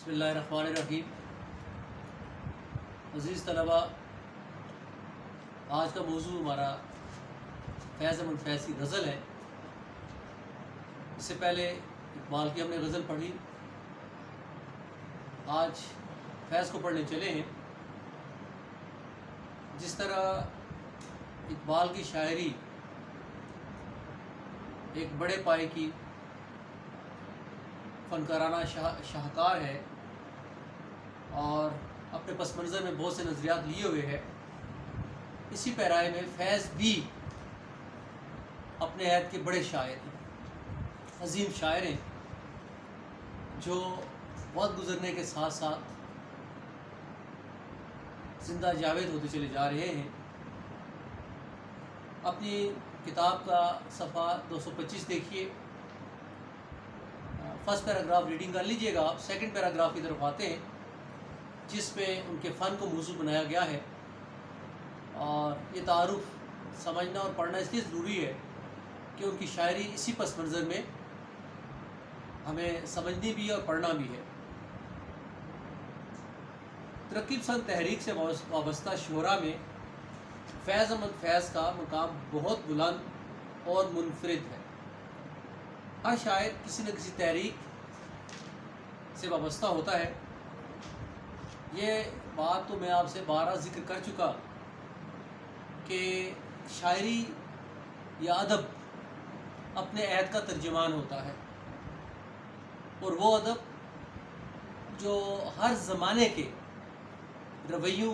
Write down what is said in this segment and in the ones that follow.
بسم اللہ الرحمن الرحیم۔ عزیز طلباء، آج کا موضوع ہمارا فیض احمد فیض کی غزل ہے۔ اس سے پہلے اقبال کی ہم نے غزل پڑھی، آج فیض کو پڑھنے چلے ہیں۔ جس طرح اقبال کی شاعری ایک بڑے پائے کی فنکارانہ شاہکار ہے اور اپنے پس منظر میں بہت سے نظریات لیے ہوئے ہے، اسی پیرائے میں فیض بھی اپنے عہد کے بڑے شاعر ہیں، عظیم شاعر ہیں، جو وقت گزرنے کے ساتھ ساتھ زندہ جاوید ہوتے چلے جا رہے ہیں۔ اپنی کتاب کا صفحہ 225 دیکھیے، فرسٹ پیراگراف ریڈنگ کر لیجئے گا آپ۔ سیکنڈ پیراگراف کی طرف آتے ہیں جس میں ان کے فن کو موضوع بنایا گیا ہے، اور یہ تعارف سمجھنا اور پڑھنا اس لیے ضروری ہے کہ ان کی شاعری اسی پس منظر میں ہمیں سمجھنی بھی ہے اور پڑھنا بھی ہے۔ ترقی پسند تحریک سے وابستہ شعراء میں فیض احمد فیض کا مقام بہت بلند اور منفرد ہے۔ ہر شاعر کسی نہ کسی تحریک سے وابستہ ہوتا ہے، یہ بات تو میں آپ سے بارہا ذکر کر چکا کہ شاعری یا ادب اپنے عہد کا ترجمان ہوتا ہے، اور وہ ادب جو ہر زمانے کے رویوں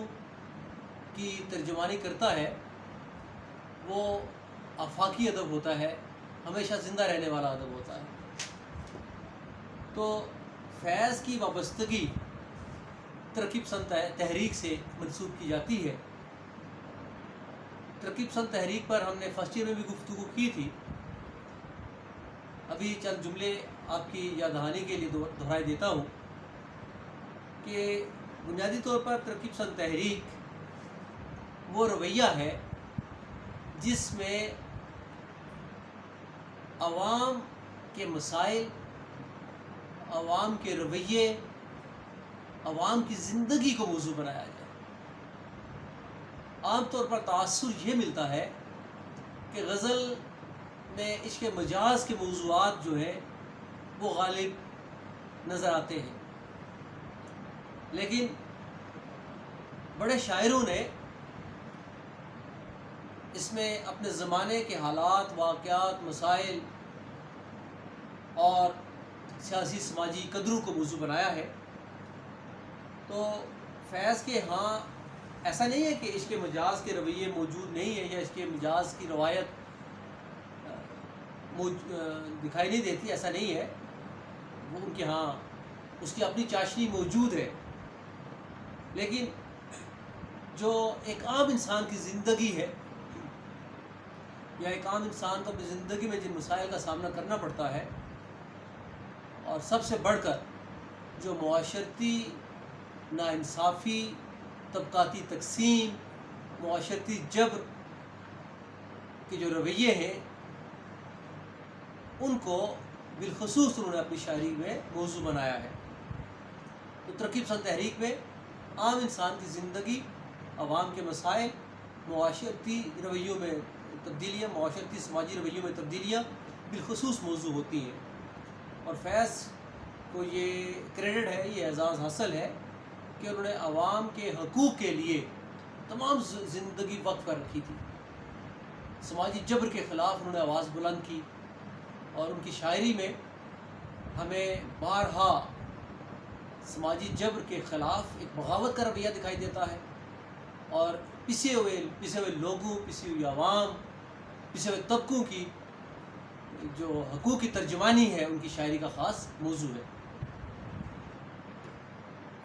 کی ترجمانی کرتا ہے وہ آفاقی ادب ہوتا ہے، ہمیشہ زندہ رہنے والا ادب ہوتا ہے۔ تو فیض کی وابستگی ترقی پسند تحریک سے منسوب کی جاتی ہے۔ ترقی پسند تحریک پر ہم نے فرسٹ ایئر میں بھی گفتگو کی تھی، ابھی چند جملے آپ کی یاد دہانی کے لیے دہرائی دیتا ہوں کہ بنیادی طور پر ترقی پسند تحریک وہ رویہ ہے جس میں عوام کے مسائل، عوام کے رویے، عوام کی زندگی کو موضوع بنایا جائے۔ عام طور پر تاثر یہ ملتا ہے کہ غزل میں عشق مجاز کے موضوعات جو ہیں وہ غالب نظر آتے ہیں، لیکن بڑے شاعروں نے اس میں اپنے زمانے کے حالات، واقعات، مسائل اور سیاسی سماجی قدروں کو موضوع بنایا ہے۔ تو فیض کے ہاں ایسا نہیں ہے کہ عشق مجاز کے رویے موجود نہیں ہیں یا عشق مجاز کی روایت دکھائی نہیں دیتی، ایسا نہیں ہے، وہ ان کے ہاں اس کی اپنی چاشنی موجود ہے، لیکن جو ایک عام انسان کی زندگی ہے یا ایک عام انسان کو اپنی زندگی میں جن مسائل کا سامنا کرنا پڑتا ہے، اور سب سے بڑھ کر جو معاشرتی ناانصافی، طبقاتی تقسیم، معاشرتی جبر کے جو رویے ہیں، ان کو بالخصوص انہوں نے اپنی شاعری میں موضوع بنایا ہے۔ تو ترقی پسند تحریک میں عام انسان کی زندگی، عوام کے مسائل، معاشرتی رویوں میں تبدیلیاں، معاشرتی سماجی رویوں میں تبدیلیاں بالخصوص موضوع ہوتی ہیں، اور فیض کو یہ کریڈٹ ہے، یہ اعزاز حاصل ہے کہ انہوں نے عوام کے حقوق کے لیے تمام زندگی وقف کر رکھی تھی، سماجی جبر کے خلاف انہوں نے آواز بلند کی، اور ان کی شاعری میں ہمیں بارہا سماجی جبر کے خلاف ایک بغاوت کا رویہ دکھائی دیتا ہے، اور پسے ہوئے لوگوں، پسی ہوئی عوام، پسے ہوئے طبقوں کی جو حقوق کی ترجمانی ہے ان کی شاعری کا خاص موضوع ہے۔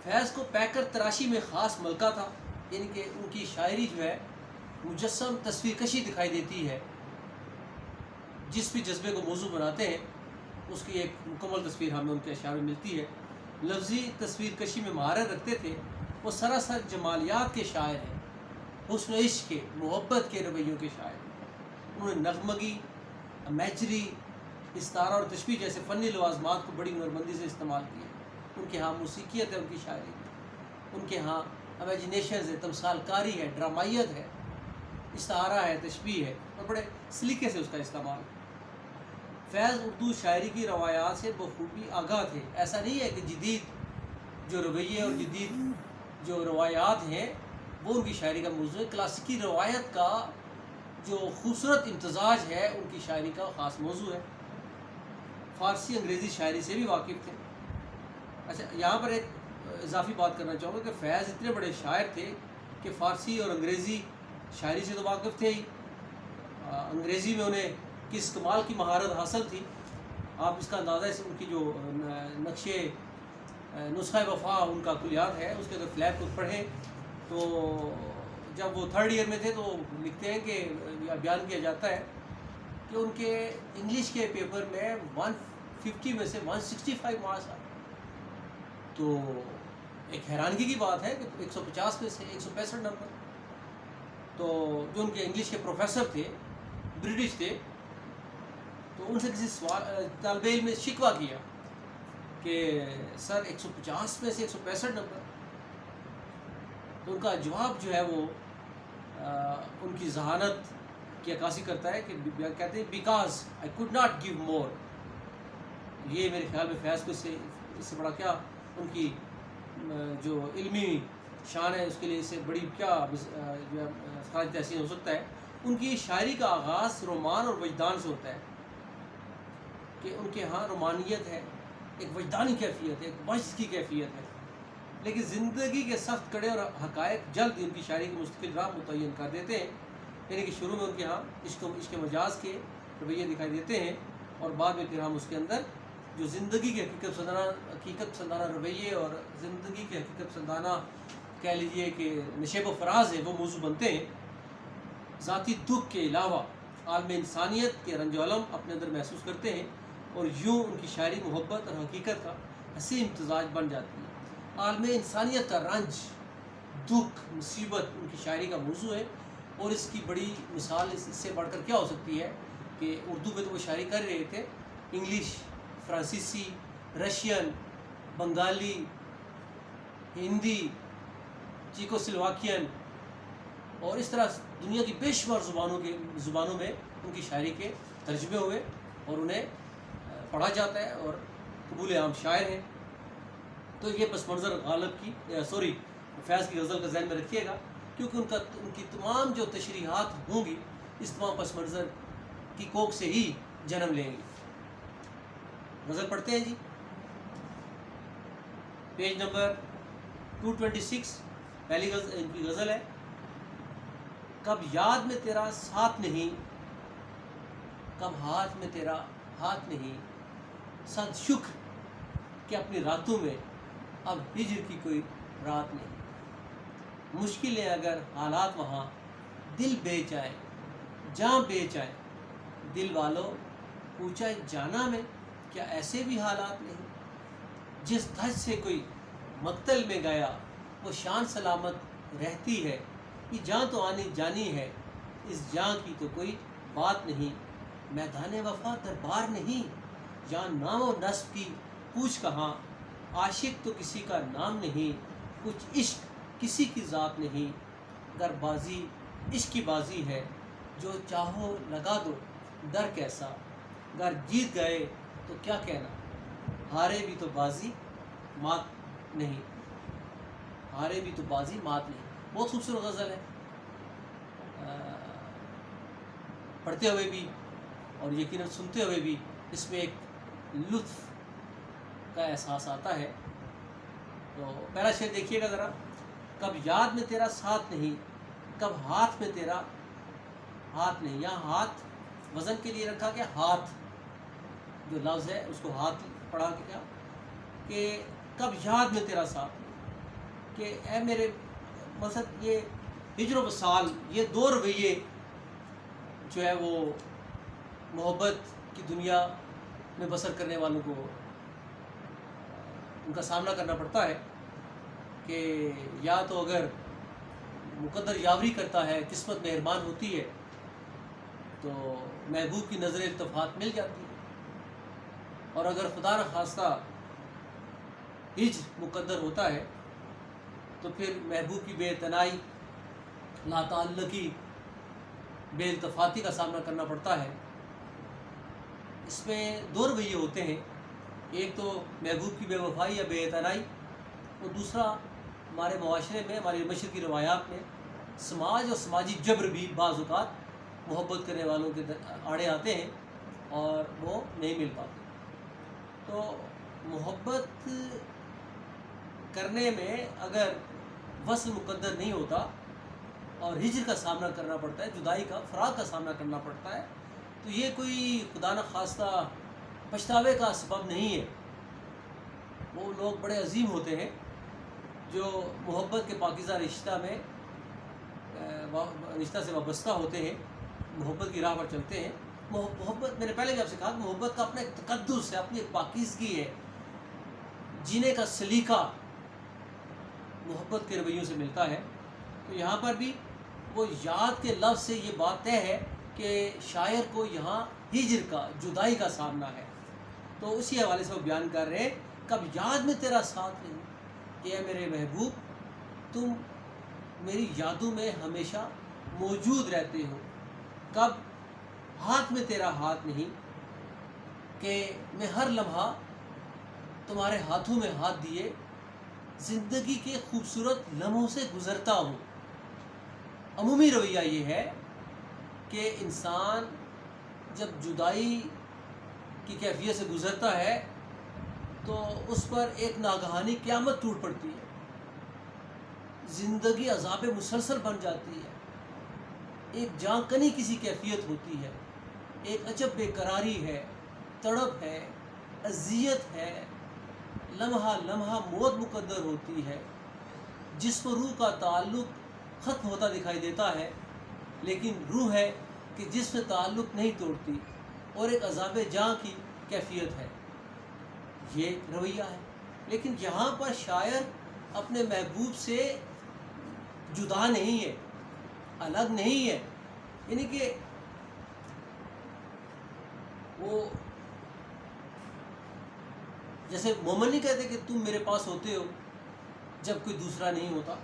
فیض کو پیکر تراشی میں خاص ملکہ تھا، یعنی کہ ان کی شاعری جو ہے مجسم تصویر کشی دکھائی دیتی ہے، جس بھی جذبے کو موضوع بناتے ہیں اس کی ایک مکمل تصویر ہمیں ان کے اشعار میں ملتی ہے۔ لفظی تصویر کشی میں مہارت رکھتے تھے، وہ سراسر جمالیات کے شاعر ہیں، حسن و عشق کے، محبت کے رویوں کے شاعر ہیں۔ انہوں نے نغمگی، امیجری، استعارہ اور تشبیہ جیسے فنی لوازمات کو بڑی ہنرمندی سے استعمال کیا۔ ان کے ہاں موسیقیت ہے ان کی شاعری میں، ان کے ہاں امیجنیشنز ہے، تمثال کاری ہے، ڈرامائیت ہے، استعارہ ہے، تشبیہ ہے، اور بڑے سلیقے سے اس کا استعمال. فیض اردو شاعری کی روایات سے بخوبی آگاہ تھے. ایسا نہیں ہے کہ جدید جو رویے اور جدید جو روایات ہیں وہ ان کی شاعری کا موضوع ہے. کلاسیکی روایت کا جو خوبصورت امتزاج ہے ان کی شاعری کا خاص موضوع ہے. فارسی انگریزی شاعری سے بھی واقف تھے. اچھا، یہاں پر ایک اضافی بات کرنا چاہوں گا کہ فیض اتنے بڑے شاعر تھے کہ فارسی اور انگریزی شاعری سے تو واقف تھے ہی، انگریزی میں انہیں کس کمال کی مہارت حاصل تھی آپ اس کا اندازہ اس ان کی جو نقشے نسخہ وفا ان کا کلیات ہے اس کے اگر فلیپ کو پڑھیں تو جب وہ 3rd ایئر میں تھے تو لکھتے ہیں کہ یا بیان کیا جاتا ہے کہ ان کے انگلش کے پیپر میں 150 میں سے 165 مارکس آئے. تو ایک حیرانگی کی بات ہے کہ 150 میں سے 165 نمبر. تو جو ان کے انگلش کے پروفیسر تھے برٹش تھے تو ان سے کسی طالب علم نے شکوہ کیا کہ سر 150 میں سے 165 نمبر. تو ان کا جواب جو ہے وہ ان کی ذہانت کی عکاسی کرتا ہے کہ کہتے ہیں because I could not give more. یہ میرے خیال میں فیض کو اس سے بڑا کیا ان کی جو علمی شان ہے اس کے لیے اس سے بڑی کیا خارج تحسین ہو سکتا ہے. ان کی شاعری کا آغاز رومان اور وجدان سے ہوتا ہے کہ ان کے ہاں رومانیت ہے، ایک وجدانی کیفیت ہے، ایک وجد کی کیفیت ہے. لیکن زندگی کے سخت کڑے اور حقائق جلد ان کی شاعری کی مستقل راہ متعین کر دیتے ہیں. یعنی کہ شروع میں ان کے ہاں عشق مجاز کے رویے دکھائی دیتے ہیں اور بعد میں پھر ہم اس کے اندر جو زندگی کے حقیقت پسندانہ رویے اور زندگی کے حقیقت پسندانہ کہہ لیجیے کہ نشیب و فراز ہے وہ موضوع بنتے ہیں. ذاتی دکھ کے علاوہ عالم انسانیت کے رنج و علم اپنے اندر محسوس کرتے ہیں اور یوں ان کی شاعری محبت اور حقیقت کا حسین امتزاج بن جاتی ہے. عالم انسانیت کا رنج، دکھ، مصیبت ان کی شاعری کا موضوع ہے. اور اس کی بڑی مثال اس سے بڑھ کر کیا ہو سکتی ہے کہ اردو میں تو وہ شاعری کر رہے تھے، انگلش، فرانسیسی، رشین، بنگالی، ہندی، چیکو سلواکین اور اس طرح دنیا کی بے شمار زبانوں میں ان کی شاعری کے ترجمے ہوئے اور انہیں پڑھا جاتا ہے اور قبول عام شاعر ہیں. تو یہ پس منظر غالب کی فیض کی غزل کا ذہن میں رکھیے گا کیونکہ ان کی تمام جو تشریحات ہوں گی اس تمام پس منظر کی کوکھ سے ہی جنم لیں گی. غزل پڑھتے ہیں جی. پیج نمبر 226 پہلی ان کی غزل ہے. کب یاد میں تیرا ساتھ نہیں، کب ہاتھ میں تیرا ہاتھ نہیں، صد شکر کہ اپنی راتوں میں اب ہجر کی کوئی رات نہیں. مشکلیں اگر حالات وہاں دل بیچ آئے، جاں بیچ آئے، دل والوں پوچھا جانا میں کیا ایسے بھی حالات نہیں. جس دھج سے کوئی مقتل میں گیا وہ شان سلامت رہتی ہے. یہ جاں تو آنی جانی ہے، اس جاں کی تو کوئی بات نہیں. میدان وفا دربار نہیں، جان نام و نسب کی پوچھ کہاں. عاشق تو کسی کا نام نہیں، کچھ عشق کسی کی ذات نہیں. گر بازی عشق کی بازی ہے، جو چاہو لگا دو در کیسا. گر جیت گئے تو کیا کہنا، ہارے بھی تو بازی مات نہیں، ہارے بھی تو بازی مات نہیں. بہت خوبصورت غزل ہے، پڑھتے ہوئے بھی اور یقیناً سنتے ہوئے بھی اس میں ایک لطف کا احساس آتا ہے. تو پہلا شعر دیکھیے گا ذرا. کب یاد میں تیرا ساتھ نہیں، کب ہاتھ میں تیرا ہاتھ نہیں. یہاں ہاتھ وزن کے لیے رکھا گیا، ہاتھ جو لفظ ہے اس کو ہاتھ پڑھا گیا کہ کب یاد میں تیرا ساتھ نہیں، کہ اے میرے مقصد یہ ہجر و وصال، یہ دو رویے جو ہے وہ محبت کی دنیا میں بسر کرنے والوں کو ان کا سامنا کرنا پڑتا ہے کہ یا تو اگر مقدر یاوری کرتا ہے، قسمت مہربان ہوتی ہے تو محبوب کی نظر التفات مل جاتی ہے، اور اگر خدا نخواستہ ہجر مقدر ہوتا ہے تو پھر محبوب کی بے اعتنائی، لا تعلقی، بے التفاتی کا سامنا کرنا پڑتا ہے۔ اس میں دو رویے ہوتے ہیں، ایک تو محبوب کی بے وفائی یا بے اعتنائی، اور دوسرا ہمارے معاشرے میں، ہماری مشرقی روایات میں سماج اور سماجی جبر بھی بعض اوقات محبت کرنے والوں کے آڑے آتے ہیں اور وہ نہیں مل پاتے۔ تو محبت کرنے میں اگر وصل مقدر نہیں ہوتا اور ہجر کا سامنا کرنا پڑتا ہے، جدائی کا، فراق کا سامنا کرنا پڑتا ہے، تو یہ کوئی خدا نخواستہ پچھتاوے کا سبب نہیں ہے۔ وہ لوگ بڑے عظیم ہوتے ہیں جو محبت کے پاکیزہ رشتہ سے وابستہ ہوتے ہیں، محبت کی راہ پر چلتے ہیں۔ محبت، میں نے پہلے بھی آپ سے کہا کہ محبت کا اپنا ایک تقدس ہے، اپنی ایک پاکیزگی ہے، جینے کا سلیقہ محبت کے رویوں سے ملتا ہے۔ تو یہاں پر بھی وہ یاد کے لفظ سے یہ بات طے ہے کہ شاعر کو یہاں ہجر کا، جدائی کا سامنا ہے۔ تو اسی حوالے سے وہ بیان کر رہے ہیں، کب یاد میں تیرا ساتھ نہیں کہ اے میرے محبوب تم میری یادوں میں ہمیشہ موجود رہتے ہو، کب ہاتھ میں تیرا ہاتھ نہیں کہ میں ہر لمحہ تمہارے ہاتھوں میں ہاتھ دیے زندگی کے خوبصورت لمحوں سے گزرتا ہوں۔ عمومی رویہ یہ ہے کہ انسان جب جدائی کی کیفیت سے گزرتا ہے تو اس پر ایک ناگہانی قیامت ٹوٹ پڑتی ہے، زندگی عذاب مسلسل بن جاتی ہے، ایک جاں کنی کسی کیفیت ہوتی ہے، ایک عجب بے قراری ہے، تڑپ ہے، اذیت ہے، لمحہ لمحہ موت مقدر ہوتی ہے، جسم و روح کا تعلق ختم ہوتا دکھائی دیتا ہے، لیکن روح ہے کہ جس میں تعلق نہیں توڑتی، اور ایک عذاب جاں کی کیفیت ہے۔ یہ رویہ ہے، لیکن یہاں پر شاعر اپنے محبوب سے جدا نہیں ہے، الگ نہیں ہے، یعنی کہ وہ جیسے مومن نہیں کہتے کہ تم میرے پاس ہوتے ہو جب کوئی دوسرا نہیں ہوتا،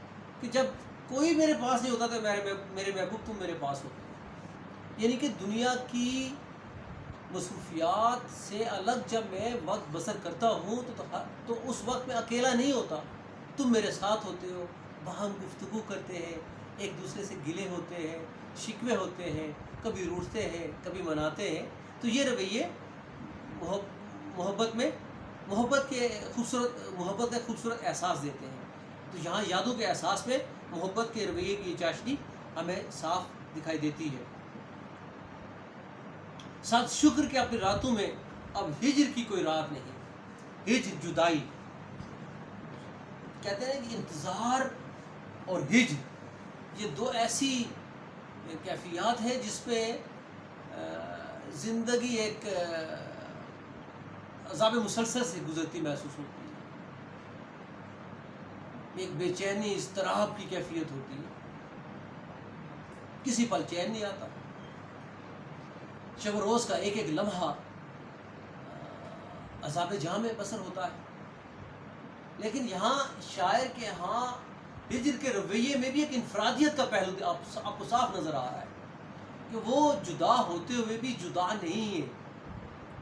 کہ جب کوئی میرے پاس نہیں ہوتا تو میرے محبوب تم میرے پاس ہوتے ہو، یعنی کہ دنیا کی مصروفیات سے الگ جب میں وقت بسر کرتا ہوں تو اس وقت میں اکیلا نہیں ہوتا، تم میرے ساتھ ہوتے ہو، باہم گفتگو کرتے ہیں، ایک دوسرے سے گلے ہوتے ہیں، شکوے ہوتے ہیں، کبھی روٹھتے ہیں، کبھی مناتے ہیں۔ تو یہ رویے محبت کا خوبصورت احساس دیتے ہیں۔ تو یہاں یادوں کے احساس میں محبت کے رویے کی چاشنی ہمیں صاف دکھائی دیتی ہے۔ ساتھ شکر کے اپنی راتوں میں اب ہجر کی کوئی رات نہیں، ہجر جدائی کہتے ہیں کہ انتظار اور ہجر یہ دو ایسی کیفیات ہیں جس پہ زندگی ایک عذاب مسلسل سے گزرتی محسوس ہوتی ہے، ایک بے چینی، اضطراب کی کیفیت ہوتی ہے، کسی پل چین نہیں آتا، شب و روز کا ایک ایک لمحہ عذاب جاں میں بسر ہوتا ہے۔ لیکن یہاں شاعر کے ہاں ہجر کے رویے میں بھی ایک انفرادیت کا پہلو آپ کو صاف نظر آ رہا ہے کہ وہ جدا ہوتے ہوئے بھی جدا نہیں ہے۔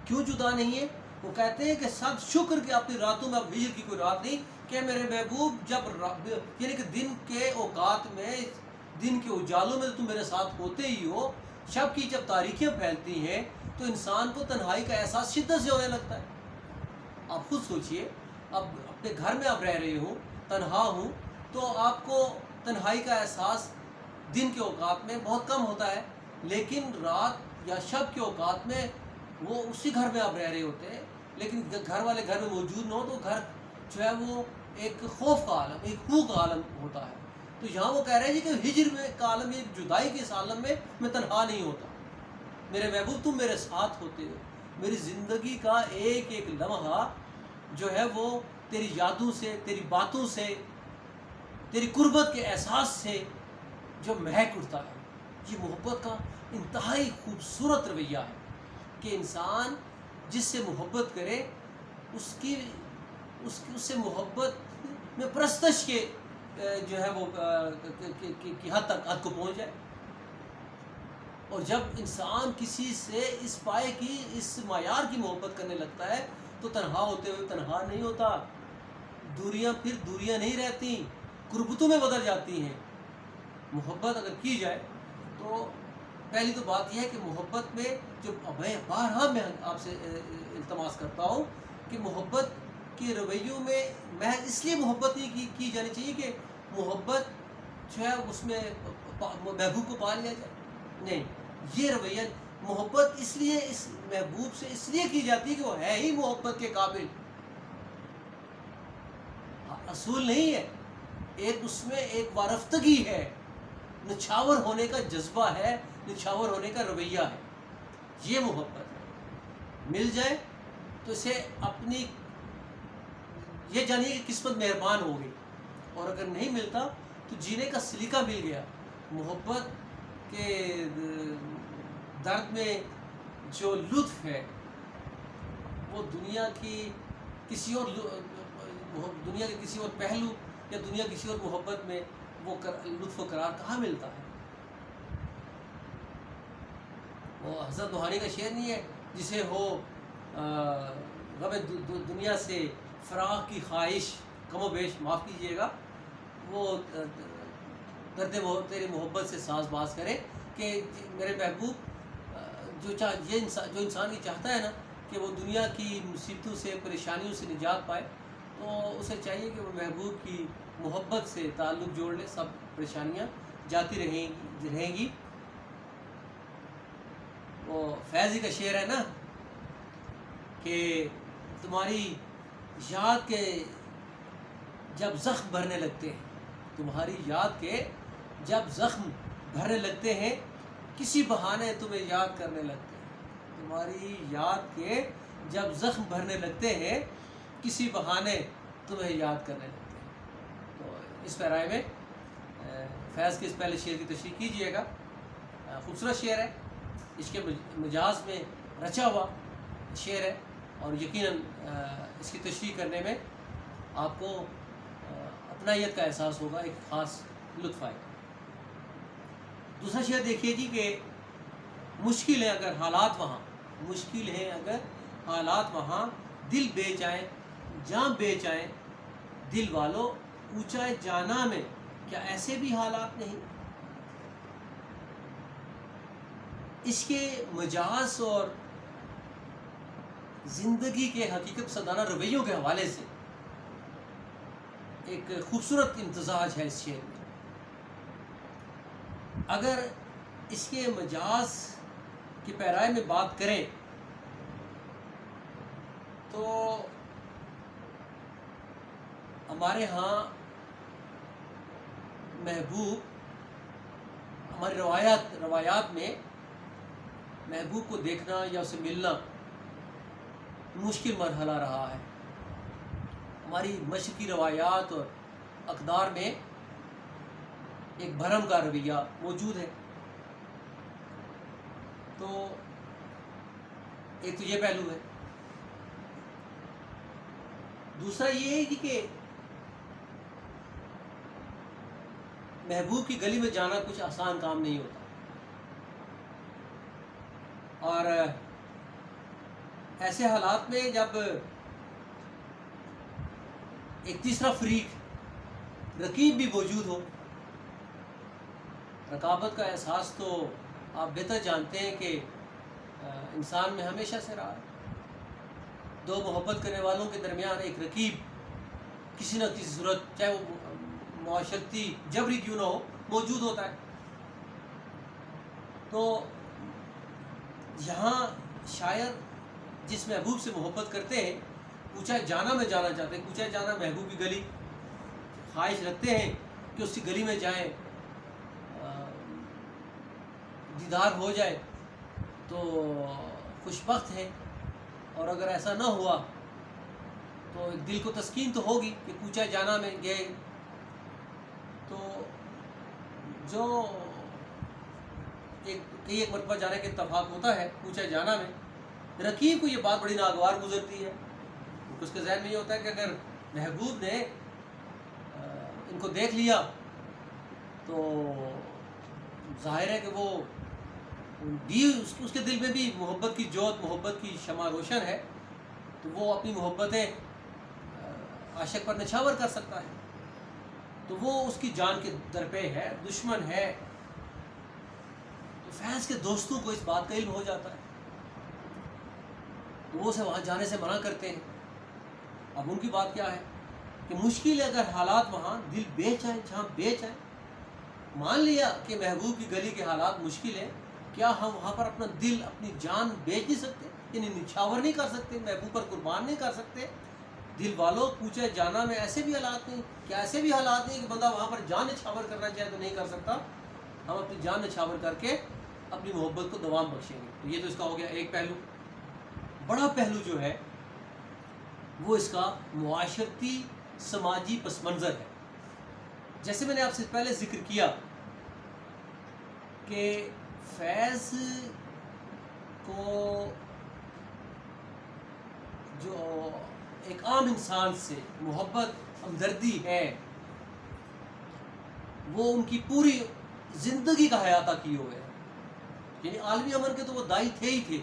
کیوں جدا نہیں ہے؟ وہ کہتے ہیں کہ سب شکر کہ اپنی راتوں میں اب ہجر کی کوئی رات نہیں، کہ میرے محبوب جب یعنی کہ دن کے اوقات میں، دن کے اجالوں میں تو تم میرے ساتھ ہوتے ہی ہو، شب کی جب تاریکیاں پھیلتی ہیں تو انسان کو تنہائی کا احساس شدت سے ہونے لگتا ہے۔ آپ خود سوچئے، اب اپنے گھر میں آپ رہ رہے ہوں، تنہا ہوں، تو آپ کو تنہائی کا احساس دن کے اوقات میں بہت کم ہوتا ہے، لیکن رات یا شب کے اوقات میں وہ اسی گھر میں آپ رہ رہے ہوتے ہیں، لیکن گھر والے گھر میں موجود نہ ہو تو گھر جو ہے وہ ایک خوف کا عالم، ایک خوف کا عالم ہوتا ہے۔ تو یہاں وہ کہہ رہے ہیں کہ ہجر میں کا عالم، ایک جدائی کے اس عالم میں تنہا نہیں ہوتا، میرے محبوب تم میرے ساتھ ہوتے ہو، میری زندگی کا ایک ایک لمحہ جو ہے وہ تیری یادوں سے، تیری باتوں سے، تیری قربت کے احساس سے جو مہک اٹھتا ہے۔ یہ محبت کا انتہائی خوبصورت رویہ ہے کہ انسان جس سے محبت کرے اس کی اس سے محبت میں پرستش کے جو ہے وہ کی حد کو پہنچ جائے. اور جب انسان کسی سے اس پائے کی اس معیار کی محبت کرنے لگتا ہے تو تنہا ہوتے ہوئے تنہا نہیں ہوتا. دوریاں پھر دوریاں نہیں رہتی، قربتوں میں بدل جاتی ہیں. محبت اگر کی جائے تو پہلی تو بات یہ ہے کہ محبت میں جو بارہا میں آپ سے التماس کرتا ہوں کہ محبت کے رویوں میں محض اس لیے محبت نہیں کی جانی چاہیے کہ محبت جو ہے اس میں محبوب کو پا لیا جائے. نہیں، یہ رویہ محبت اس لیے اس محبوب سے اس لیے کی جاتی ہے کہ وہ ہے ہی محبت کے قابل. اصول نہیں ہے، ایک اس میں ایک وارفتگی ہے، نچھاور ہونے کا جذبہ ہے، نچھاور ہونے کا رویہ ہے. یہ محبت ہے. مل جائے تو اسے اپنی یہ جانیے کہ قسمت مہربان ہو گئی، اور اگر نہیں ملتا تو جینے کا سلیقہ مل گیا. محبت کے درد میں جو لطف ہے وہ دنیا کی کسی اور پہلو یا دنیا کسی اور محبت میں وہ لطف و قرار کہاں ملتا ہے. وہ حضرت روحانی کا شعر نہیں ہے جسے ہو غم دنیا سے فراق کی خواہش کم و بیش، معاف کیجیے گا، وہ درد تیری محبت سے ساز باز کرے کہ میرے محبوب جو انسان یہ چاہتا ہے نا کہ وہ دنیا کی مصیبتوں سے پریشانیوں سے نجات پائے، تو اسے چاہیے کہ وہ محبوب کی محبت سے تعلق جوڑ لے. سب پریشانیاں جاتی رہیں گی. وہ فیضی کا شعر ہے نا کہ تمہاری یاد کے جب زخم بھرنے لگتے ہیں، تمہاری یاد کے جب زخم بھرنے لگتے ہیں کسی بہانے تمہیں یاد کرنے لگتے ہیں. تمہاری یاد کے جب زخم بھرنے لگتے ہیں کسی بہانے تمہیں یاد کرنے لگتے ہیں. تو اس پیرائے میں فیض کے اس پہلے شعر کی تشریح کیجئے گا. خوبصورت شعر ہے، اس کے مجاز میں رچا ہوا شعر ہے، اور یقیناً اس کی تشریح کرنے میں آپ کو اپنائیت کا احساس ہوگا، ایک خاص لطف آئے گا. دوسرا شعر دیکھیے جی کہ مشکل ہے اگر حالات وہاں، مشکل ہے اگر حالات وہاں، دل بے جائیں جاں بے جائیں دل والو، اونچا جانا میں کیا ایسے بھی حالات نہیں. اس کے مجاز اور زندگی کے حقیقت پسندانہ رویوں کے حوالے سے ایک خوبصورت امتزاج ہے اس شعر میں. اگر اس کے مجاز کی پیرائے میں بات کریں تو ہمارے ہاں محبوب، ہماری روایات میں محبوب کو دیکھنا یا اسے ملنا مشکل مرحلہ رہا ہے. ہماری مشرقی روایات اور اقدار میں ایک بھرم کا رویہ موجود ہے. تو ایک تو یہ پہلو ہے. دوسرا یہ ہے کہ محبوب کی گلی میں جانا کچھ آسان کام نہیں ہوتا، اور ایسے حالات میں جب ایک تیسرا فریق رقیب بھی موجود ہو، رقابت کا احساس تو آپ بہتر جانتے ہیں کہ انسان میں ہمیشہ سے رہا ہے. دو محبت کرنے والوں کے درمیان ایک رقیب کسی نہ کسی صورت، چاہے وہ معاشرتی جبری کیوں نہ ہو، موجود ہوتا ہے. تو یہاں شاعر جس محبوب سے محبت کرتے ہیں، کوچہ جانا میں جانا چاہتے ہیں، کوچہ جانا محبوب کی گلی، خواہش رکھتے ہیں کہ اس کی گلی میں جائیں، دیدار ہو جائے تو خوش بخت ہے. اور اگر ایسا نہ ہوا تو دل کو تسکین تو ہوگی کہ کوچہ جانا میں گئے. تو جو ایک مرتبہ جانے کے اتفاق ہوتا ہے کوچہ جانا میں، رقیب کو یہ بات بڑی ناگوار گزرتی ہے. اس کے ذہن میں یہ ہوتا ہے کہ اگر محبوب نے ان کو دیکھ لیا تو ظاہر ہے کہ وہ بھی اس کے دل میں بھی محبت کی جوت، محبت کی شمع روشن ہے، تو وہ اپنی محبتیں عاشق پر نچھاور کر سکتا ہے، تو وہ اس کی جان کے درپے ہے، دشمن ہے۔ تو فیض کے دوستوں کو اس بات کا علم ہو جاتا ہے، تو وہ اسے وہاں جانے سے منع کرتے ہیں۔ اب ان کی بات کیا ہے کہ مشکل ہے اگر حالات وہاں دل بیچ آئے، جہاں بیچ آئے۔ مان لیا کہ محبوب کی گلی کے حالات مشکل ہیں، کیا ہم وہاں پر اپنا دل، اپنی جان بیچ نہیں سکتے، یعنی نچھاور نہیں کر سکتے، محبوب پر قربان نہیں کر سکتے؟ دل والوں پوچھے جانا میں ایسے بھی حالات نہیں، کیا ایسے بھی حالات نہیں کہ بندہ وہاں پر جان نچھاور کرنا چاہے تو نہیں کر سکتا؟ ہم اپنی جان نچھاور کر کے اپنی محبت کو دوام بخشیں گے۔ تو یہ تو اس کا ہو گیا ایک پہلو۔ بڑا پہلو جو ہے وہ اس کا معاشرتی سماجی پس منظر ہے۔ جیسے میں نے آپ سے پہلے ذکر کیا کہ فیض کو جو ایک عام انسان سے محبت، ہمدردی ہے، وہ ان کی پوری زندگی کا احاطہ کیے ہوئے ہے۔ یعنی عالمی امن کے تو وہ دائی تھے ہی تھے،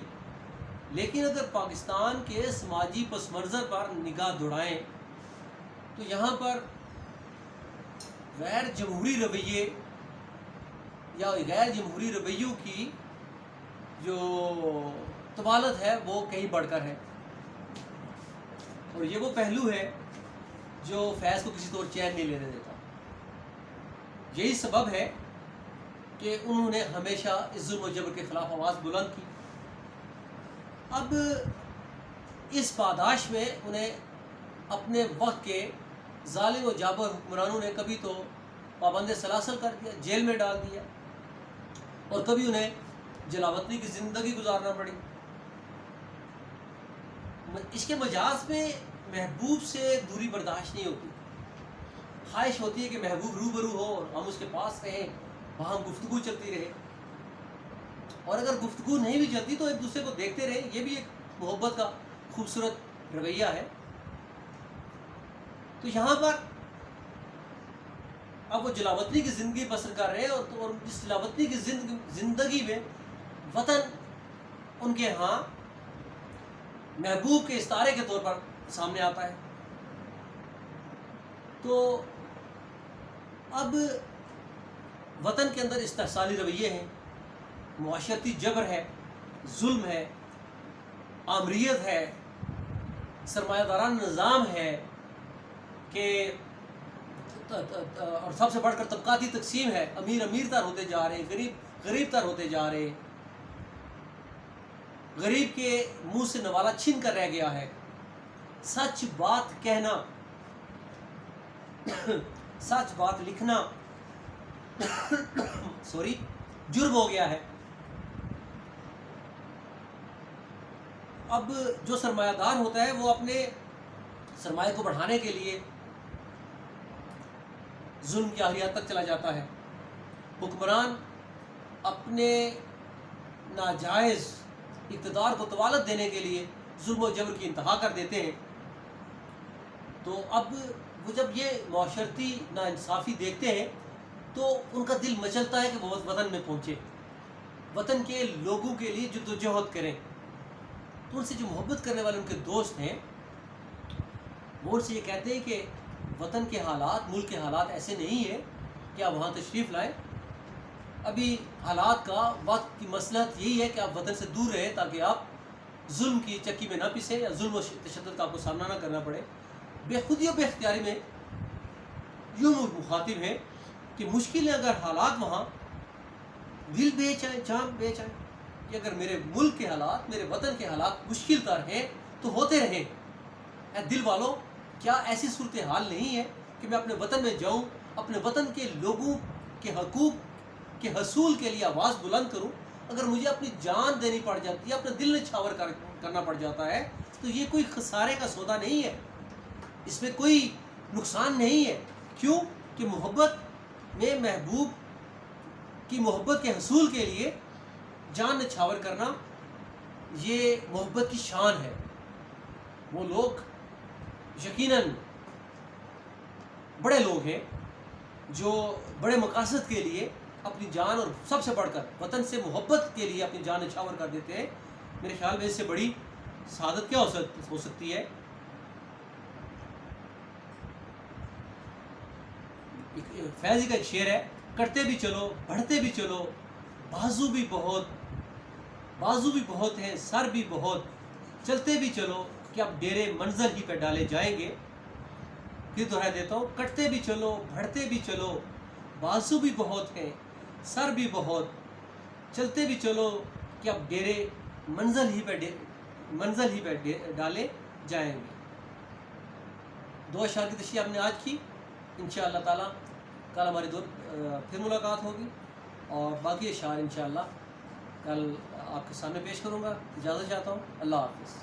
لیکن اگر پاکستان کے سماجی پس منظر پر نگاہ دوڑائیں تو یہاں پر غیر جمہوری رویے یا غیر جمہوری رویوں کی جو طوالت ہے وہ کہیں بڑھ کر ہے، اور یہ وہ پہلو ہے جو فیض کو کسی طور چین نہیں لینے دیتا۔ یہی سبب ہے کہ انہوں نے ہمیشہ اس ظلم و جبر کے خلاف آواز بلند کی۔ اب اس پاداش میں انہیں اپنے وقت کے ظالم و جابر حکمرانوں نے کبھی تو پابند سلاسل کر دیا، جیل میں ڈال دیا، اور کبھی انہیں جلاوطنی کی زندگی گزارنا پڑی۔ اس کے مجاز میں محبوب سے دوری برداشت نہیں ہوتی، خواہش ہوتی ہے کہ محبوب روبرو ہو اور ہم اس کے پاس رہیں، وہاں گفتگو چلتی رہے، اور اگر گفتگو نہیں بھی چلتی تو ایک دوسرے کو دیکھتے رہے۔ یہ بھی ایک محبت کا خوبصورت رویہ ہے۔ تو یہاں پر اب وہ جلاوطنی کی زندگی بسر کر رہے ہیں، اور اس جلاوطنی کی زندگی میں وطن ان کے ہاں محبوب کے استعارے کے طور پر سامنے آتا ہے۔ تو اب وطن کے اندر استحصالی رویے ہیں، معاشرتی جبر ہے، ظلم ہے، آمریت ہے، سرمایہ داران نظام ہے کہ اور سب سے بڑھ کر طبقاتی تقسیم ہے، امیر امیر تر ہوتے جا رہے ہیں، غریب غریب تر ہوتے جا رہے ہیں، غریب کے منہ سے نوالا چھین کر رہ گیا ہے، سچ بات کہنا، سچ بات لکھنا جرم ہو گیا ہے۔ اب جو سرمایہ دار ہوتا ہے وہ اپنے سرمایہ کو بڑھانے کے لیے ظلم کی اہلیت تک چلا جاتا ہے۔ حکمران اپنے ناجائز اقتدار کو طوالت دینے کے لیے ظلم و جبر کی انتہا کر دیتے ہیں۔ تو اب وہ جب یہ معاشرتی ناانصافی دیکھتے ہیں تو ان کا دل مچلتا ہے کہ وہ وطن میں پہنچے، وطن کے لوگوں کے لیے جدوجہد کریں۔ تو ان سے جو محبت کرنے والے ان کے دوست ہیں وہ ان سے یہ کہتے ہیں کہ وطن کے حالات، ملک کے حالات ایسے نہیں ہیں کہ آپ وہاں تشریف لائیں، ابھی حالات کا وقت کی مصلحت یہی ہے کہ آپ وطن سے دور رہیں تاکہ آپ ظلم کی چکی میں نہ پسیں یا ظلم و تشدد کا آپ کو سامنا نہ کرنا پڑے۔ بے خودی و بے اختیاری میں یوں مخاطب ہیں کہ مشکل ہے اگر حالات وہاں دل بیچ آئیں، جان بیچ آئیں، کہ اگر میرے ملک کے حالات، میرے وطن کے حالات مشکل تر ہیں تو ہوتے رہیں۔ اے دل والوں، کیا ایسی صورتحال نہیں ہے کہ میں اپنے وطن میں جاؤں، اپنے وطن کے لوگوں کے حقوق کے حصول کے لیے آواز بلند کروں؟ اگر مجھے اپنی جان دینی پڑ جاتی ہے، اپنا دل نچھاور کرنا پڑ جاتا ہے، تو یہ کوئی خسارے کا سودا نہیں ہے، اس میں کوئی نقصان نہیں ہے۔ کیوں کہ محبت میں محبوب کی محبت کے حصول کے لیے جان نچھاور کرنا یہ محبت کی شان ہے۔ وہ لوگ یقیناً بڑے لوگ ہیں جو بڑے مقاصد کے لیے اپنی جان اور سب سے بڑھ کر وطن سے محبت کے لیے اپنی جان نچھاور کر دیتے ہیں. میرے خیال میں اس سے بڑی سعادت کیا ہو سکتی ہے. فیضی کا ایک شعر ہے، کرتے بھی چلو بڑھتے بھی چلو، بازو بھی بہت ہیں، سر بھی بہت، چلتے بھی چلو کہ اب ڈیرے منزل ہی پہ ڈالے جائیں گے. پھر دہرا دیتا ہوں، کٹتے بھی چلو بڑھتے بھی چلو، بازو بھی بہت ہیں، سر بھی بہت، چلتے بھی چلو کہ اب ڈیرے منزل ہی پہ ڈالے جائیں گے. دو اشعار کی تشریح ہم نے آج کی. انشاءاللہ تعالی کل ہماری پھر ملاقات ہوگی اور باقی اشعار انشاءاللہ کل آپ کے سامنے پیش کروں گا. اجازت چاہتا ہوں. اللہ حافظ.